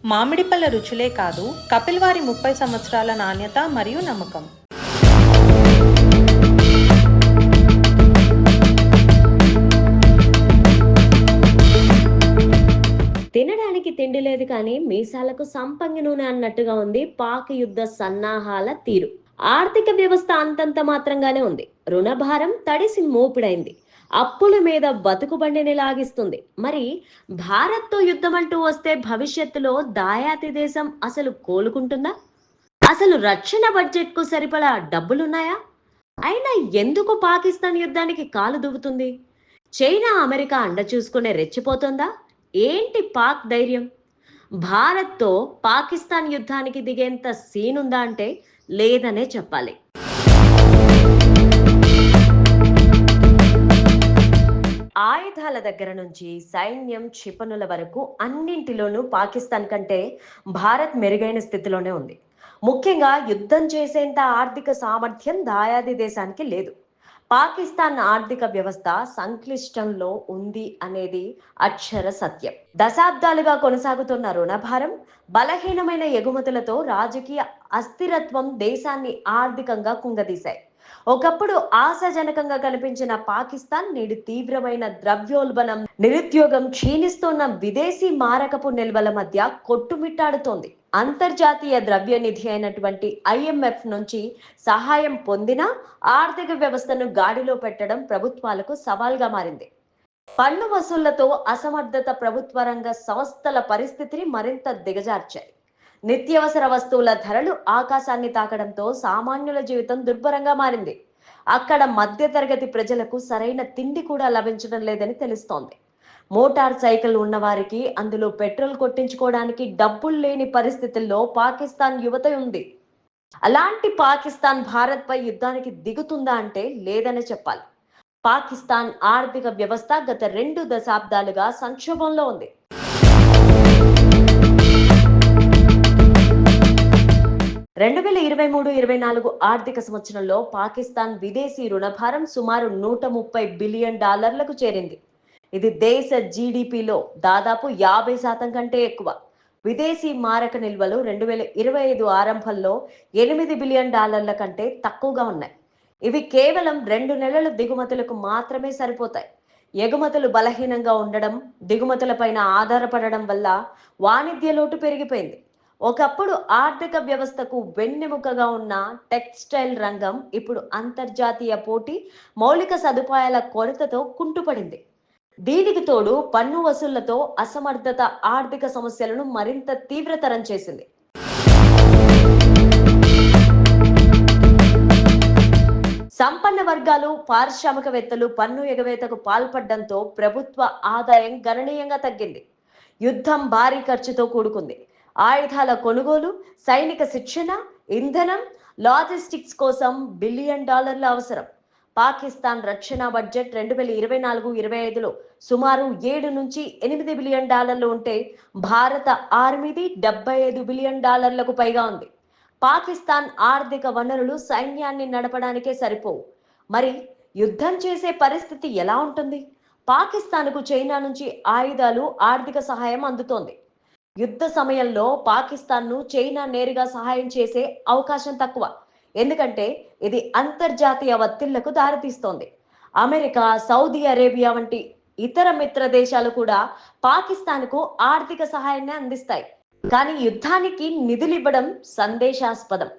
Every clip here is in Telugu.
మామిడి పళ్ళ రుచులే కాదు, కపిల్ వారి 30 సంవత్సరాల నాణ్యత మరియు నమ్మకం. తినడానికి తిండి లేదు కానీ మీసాలకు సంపంగి నూనె అన్నట్టుగా ఉంది పాక్ యుద్ధ సన్నాహాల తీరు. ఆర్థిక వ్యవస్థ అంతంత మాత్రంగానే ఉంది. రుణభారం తడిసి మోపిడైంది. అప్పుల మీద బతుకుబండిని లాగిస్తుంది. మరి భారత్తో యుద్ధం అంటూ వస్తే భవిష్యత్తులో దాయాతి దేశం అసలు కోలుకుంటుందా? అసలు రక్షణ బడ్జెట్ కు సరిపడా డబ్బులున్నాయా? అయినా ఎందుకు పాకిస్తాన్ యుద్ధానికి కాలు దువ్వుతుంది? చైనా అమెరికా అండ చూసుకునే రెచ్చిపోతుందా? ఏంటి పాక్ ధైర్యం? భారత్తో పాకిస్తాన్ యుద్ధానికి దిగేంత సీనుందా అంటే లేదనే చెప్పాలి. ఆయుధాల దగ్గర నుంచి సైన్యం క్షిపణుల వరకు అన్నింటిలోనూ పాకిస్తాన్ కంటే భారత్ మెరుగైన స్థితిలోనే ఉంది. ముఖ్యంగా యుద్ధం చేసేంత ఆర్థిక సామర్థ్యం దాయాది దేశానికి లేదు. పాకిస్తాన్ ఆర్థిక వ్యవస్థ సంక్లిష్టంలో ఉంది అనేది అక్షర సత్యం. దశాబ్దాలుగా కొనసాగుతున్న రుణభారం, బలహీనమైన ఎగుమతులతో రాజకీయ అస్థిరత్వం దేశాన్ని ఆర్థికంగా కుంగదీశాయి. ఒకప్పుడు ఆశాజనకంగా కనిపించిన పాకిస్తాన్ నేడు తీవ్రమైన ద్రవ్యోల్బణం, నిరుద్యోగం, క్షీణిస్తున్న విదేశీ మారకపు నిల్వల మధ్య కొట్టుమిట్టాడుతోంది. అంతర్జాతీయ ద్రవ్య నిధి అయినటువంటి IMF నుంచి సహాయం పొందినా ఆర్థిక వ్యవస్థను గాడిలో పెట్టడం ప్రభుత్వాలకు సవాల్గా మారింది. పన్ను వసూళ్లతో అసమర్థత ప్రభుత్వ రంగ సంస్థల పరిస్థితిని మరింత దిగజార్చాయి. నిత్యావసర వస్తువుల ధరలు ఆకాశాన్ని తాకడంతో సామాన్యుల జీవితం దుర్భరంగా మారింది. అక్కడ మధ్యతరగతి ప్రజలకు సరైన తిండి కూడా లభించడం లేదని తెలుస్తోంది. మోటార్ సైకిల్ ఉన్నవారికి అందులో పెట్రోల్ కొట్టించుకోవడానికి డబ్బులు లేని పరిస్థితుల్లో పాకిస్తాన్ యువత ఉంది. అలాంటి పాకిస్తాన్ భారత్ పై యుద్ధానికి దిగుతుందా అంటే లేదని చెప్పాలి. పాకిస్తాన్ ఆర్థిక వ్యవస్థ గత 2 దశాబ్దాలుగా సంక్షోభంలో ఉంది. 2023-24 ఆర్థిక సంవత్సరంలో పాకిస్తాన్ విదేశీ రుణభారం సుమారు $130 బిలియన్ చేరింది. ఇది దేశ జీడిపిలో దాదాపు 50% కంటే ఎక్కువ. విదేశీ మారక నిల్వలు 2025 ఆరంభంలో $8 బిలియన్ కంటే తక్కువగా ఉన్నాయి. ఇవి కేవలం 2 నెలల దిగుమతులకు మాత్రమే సరిపోతాయి. ఎగుమతులు బలహీనంగా ఉండడం, దిగుమతులపైన ఆధారపడడం వల్ల వాణిజ్య లోటు పెరిగిపోయింది. ఒకప్పుడు ఆర్థిక వ్యవస్థకు వెన్నెముకగా ఉన్న టెక్స్టైల్ రంగం ఇప్పుడు అంతర్జాతీయ పోటీ, మౌలిక సదుపాయాల కొరతతో కుంటుపడింది. దీనికి తోడు పన్ను వసూళ్లతో అసమర్థత ఆర్థిక సమస్యలను మరింత తీవ్రతరం చేసింది. సంపన్న వర్గాలు, పారిశ్రామికవేత్తలు పన్ను ఎగవేతకు పాల్పడడంతో ప్రభుత్వ ఆదాయం గణనీయంగా తగ్గింది. యుద్ధం భారీ ఖర్చుతో కూడుకుంది. ఆయుధాల కొనుగోలు, సైనిక శిక్షణ, ఇంధనం, లాజిస్టిక్స్ కోసం $1 బిలియన్ అవసరం. పాకిస్తాన్ రక్షణ బడ్జెట్ 2024-25లో సుమారు $7 నుంచి $8 బిలియన్ ఉంటే భారత ఆర్మీది $75 బిలియన్ పైగా ఉంది. పాకిస్తాన్ ఆర్థిక వనరులు సైన్యాన్ని నడపడానికే సరిపోవు. మరి యుద్ధం చేసే పరిస్థితి ఎలా ఉంటుంది? పాకిస్తాన్కు చైనా నుంచి ఆయుధాలు, ఆర్థిక సహాయం అందుతోంది. యుద్ధ సమయంలో పాకిస్తాన్ను చైనా నేరుగా సహాయం చేసే అవకాశం తక్కువ. ఎందుకంటే ఇది అంతర్జాతీయ ఒత్తిళ్లకు దారితీస్తోంది. అమెరికా, సౌదీ అరేబియా వంటి ఇతర మిత్ర దేశాలు కూడా పాకిస్తాన్కు ఆర్థిక సహాయాన్ని అందిస్తాయి. కానీ యుద్ధానికి నిధులివ్వడం సందేశాస్పదం.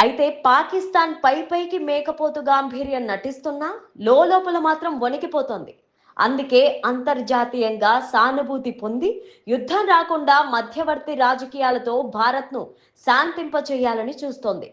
అయితే పాకిస్తాన్ పైకి మేకపోతు గాంభీర్యం నటిస్తున్నా లోపల మాత్రం వణికిపోతోంది. అందుకే అంతర్జాతీయంగా సానుభూతి పొంది యుద్ధం రాకుండా మధ్యవర్తి రాజకీయాలతో భారత్ను శాంతింపచేయాలని చూస్తోంది.